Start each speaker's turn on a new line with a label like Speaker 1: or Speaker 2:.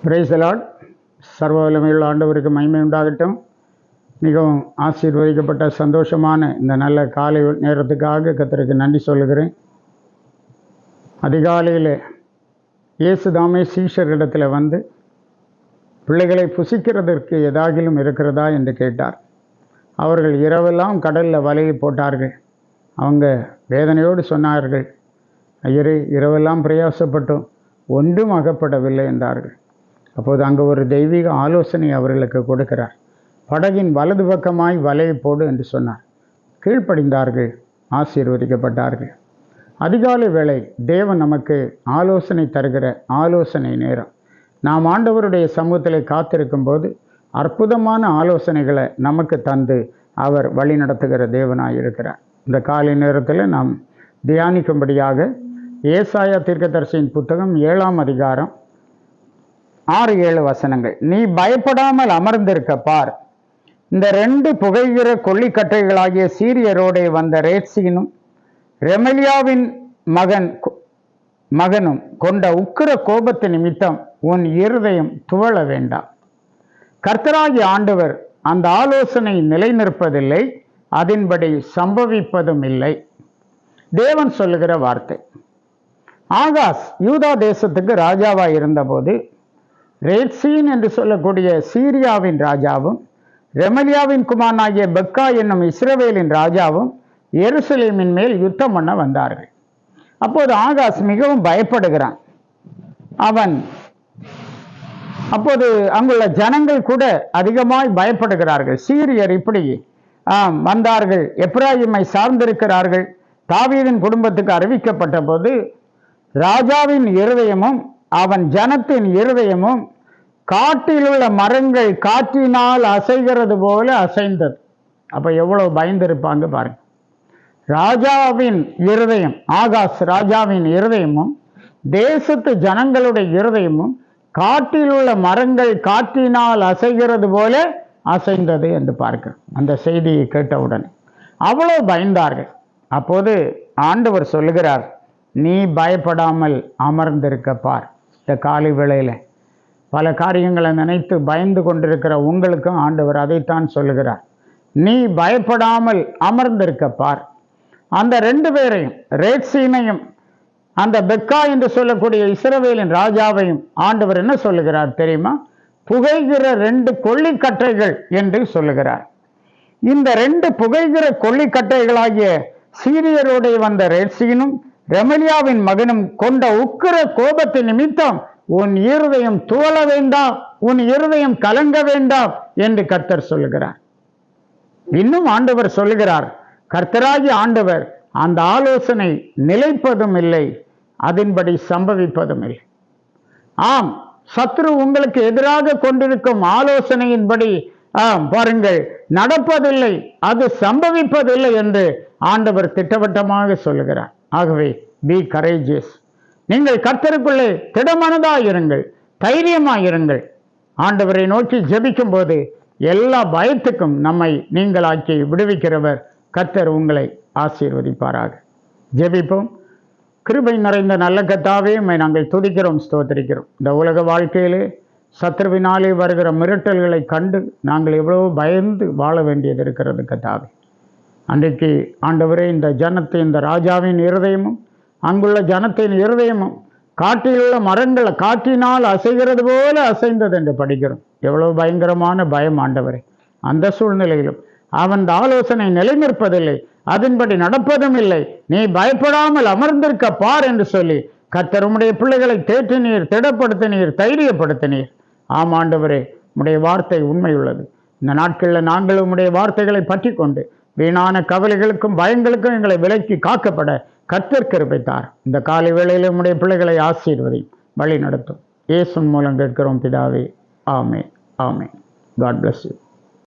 Speaker 1: Praise the Lord. சர்வ வல்லமையுள்ள ஆண்டவருக்கு மகிமை உண்டாகட்டும். மிகவும் ஆசீர்வதிக்கப்பட்ட சந்தோஷமான இந்த நல்ல காலை நேரத்துக்காக கர்த்தருக்கு நன்றி சொல்லுகிறேன். அதிகாலையில் இயேசுதாமே சீஷரிடத்தில் வந்து பிள்ளைகளை புசிக்கிறதற்கு ஏதாகிலும் இருக்கிறதா என்று கேட்டார். அவர்கள் இரவெல்லாம் கடலில் வலையை போட்டார்கள். அவங்க வேதனையோடு சொன்னார்கள், ஐயரே, இரவெல்லாம் பிரயாசப்பட்டோம், ஒன்றும் அகப்படவில்லை என்றார்கள். அப்போது அங்கே ஒரு தெய்வீக ஆலோசனை அவர்களுக்கு கொடுக்கிறார். படகின் வலது பக்கமாய் வலையை போடு என்று சொன்னார். கீழ்ப்படிந்தார்கள், ஆசீர்வதிக்கப்பட்டார்கள். அதிகாலை வேளை தேவன் நமக்கு ஆலோசனை தருகிற ஆலோசனை நேரம். நாம் ஆண்டவருடைய சமூகத்தில் காத்திருக்கும் போது அற்புதமான ஆலோசனைகளை நமக்கு தந்து அவர் வழி நடத்துகிற தேவனாக இருக்கிறார். இந்த காலை நேரத்தில் நாம் தியானிக்கும்படியாக ஏசாயா தீர்க்கதரிசியின் புத்தகம் 7ஆம் அதிகாரம் 6-7 வசனங்கள். நீ பயப்படாமல் அமர்ந்திருக்க பார், இந்த 2 புகைகிற கொள்ளிக்கட்டைகளாகிய சீரியரோடே வந்த ரேட்சீனும் ரெமலியாவின் மகனும் கொண்ட உக்கிர கோபத்து நிமித்தம் உன் இருதயம் துவள வேண்டாம். கர்த்தராகிய ஆண்டவர் அந்த ஆலோசனை நிலைநிற்பதில்லை, அதன்படி சம்பவிப்பதும் இல்லை. தேவன் சொல்லுகிற வார்த்தை. ஆகாஸ் யூதா தேசத்துக்கு ராஜாவாக இருந்தபோது ரேட்சீன் என்று சொல்லக்கூடிய சீரியாவின் ராஜாவும் ரெமலியாவின் குமாரனாகிய பெக்கா என்னும் இஸ்ரவேலின் ராஜாவும் எருசலேமின் மேல் யுத்தம் பண்ண வந்தார்கள். அப்போது ஆகாஸ் மிகவும் பயப்படுகிறான். அப்போது அங்குள்ள ஜனங்கள் கூட அதிகமாய் பயப்படுகிறார்கள். சீரியர் இப்படி வந்தார்கள், எப்ராயிமை சார்ந்திருக்கிறார்கள். தாவீதின் குடும்பத்துக்கு அறிவிக்கப்பட்ட போது ராஜாவின் இருதயமும் அவன் ஜனத்தின் இருதயமும் காட்டிலுள்ள மரங்கள் காற்றினால் அசைகிறது போல அசைந்தது. அப்ப எவ்வளவு பயந்திருப்பாங்க பாருங்க. ராஜாவின் இருதயம், ஆகாஸ் ராஜாவின் இருதயமும் தேசத்து ஜனங்களுடைய இருதயமும் காட்டிலுள்ள மரங்கள் காற்றினால் அசைகிறது போல அசைந்தது என்று பார்க்கிறோம். அந்த செய்தியை கேட்டவுடனே அவ்வளவு பயந்தார்கள். அப்போது ஆண்டவர் சொல்லுகிறார், நீ பயப்படாமல் அமர்ந்திருக்க பார். இந்த காலை வேளையில பல காரியங்களை நினைத்து பயந்து கொண்டிருக்கிற உங்களுக்கும் ஆண்டவர் அதைத்தான் சொல்லுகிறார். நீ பயப்படாமல் அமர்ந்திருக்க பார். அந்த 2 பேரையும், ரேட்சீனையும் அந்த பெக்கா என்று சொல்லக்கூடிய இஸ்ரவேலின் ராஜாவையும் ஆண்டவர் என்ன சொல்லுகிறார் தெரியுமா? புகைகிற 2 கொள்ளிக்கட்டைகள் என்று சொல்லுகிறார். இந்த 2 புகைகிற கொள்ளிக்கட்டைகளாகிய சீரியரோடைய வந்த ரேட்சீனும் ரெமலியாவின் மகனும் கொண்ட உக்கிர கோபத்து நிமித்தம் உன் இருதயம் துவள வேண்டாம், உன் இருதயம் கலங்க வேண்டாம் என்று கர்த்தர் சொல்லுகிறார். இன்னும் ஆண்டவர் சொல்லுகிறார், கர்த்தராகிய ஆண்டவர் அந்த ஆலோசனை நிலைப்பதும் இல்லை, அதன்படி சம்பவிப்பதும் இல்லை. ஆம், சத்ரு உங்களுக்கு எதிராக கொண்டிருக்கும் ஆலோசனையின்படி பாருங்கள் நடப்பதில்லை, அது சம்பவிப்பதில்லை என்று ஆண்டவர் திட்டவட்டமாக சொல்லுகிறார். ஆகவே பி கரேஜியஸ். நீங்கள் கர்த்தருக்குள்ளே திடமனதாயிருங்கள், தைரியமாயிருங்கள். ஆண்டவரை நோக்கி ஜெபிக்கும் போது எல்லா பயத்துக்கும் நம்மை நீங்களாக்கி விடுவிக்கிறவர் கர்த்தர் உங்களை ஆசீர்வதிப்பாராக. ஜெபிப்போம். கிருபை நிறைந்த நல்ல கர்த்தாவே, நாங்கள் துதிக்கிறோம், ஸ்தோத்திரிக்கிறோம். இந்த உலக வாழ்க்கையிலே சத்ருவினாலே வருகிற மிரட்டல்களை கண்டு நாங்கள் எவ்வளவு பயந்து வாழ வேண்டியது இருக்கிறது கர்த்தாவே. அன்றைக்கு ஆண்டவரே, இந்த ஜனத்தை, இந்த ராஜாவின் இருதயமும் அங்குள்ள ஜனத்தின் இருதயமும் காட்டிலுள்ள மரங்கள் காற்றினால் அசைகிறது போல அசைந்தது என்று படிக்கிறோம். எவ்வளவு பயங்கரமான பயம் ஆண்டவரே. அந்த சூழ்நிலையிலும் அவன் ஆலோசனை நிலைநிற்பதில்லை, அதன்படி நடப்பதும் இல்லை. நீ பயப்படாமல் அமர்ந்திருக்க பார் என்று சொல்லி கர்த்தர் உம்முடைய பிள்ளைகளை தேற்றினீர், திடப்படுத்தினீர், தைரியப்படுத்தினீர். ஆம் ஆண்டவரே, உம்முடைய வார்த்தை உண்மையுள்ளது. இந்த நாட்களில் நாங்கள் உம்முடைய வார்த்தைகளை பற்றி கொண்டு வீணான கவலைகளுக்கும் பயங்களுக்கும் எங்களை விலக்கி காக்கப்பட கர்த்தர் கிருபை தார். இந்த காலை வேளையில் உம்முடைய பிள்ளைகளை ஆசீர்வதியும், வழி நடத்தும். இயேசுவின் மூலம் கேட்கிறோம் பிதாவே, ஆமென், ஆமென். God bless you.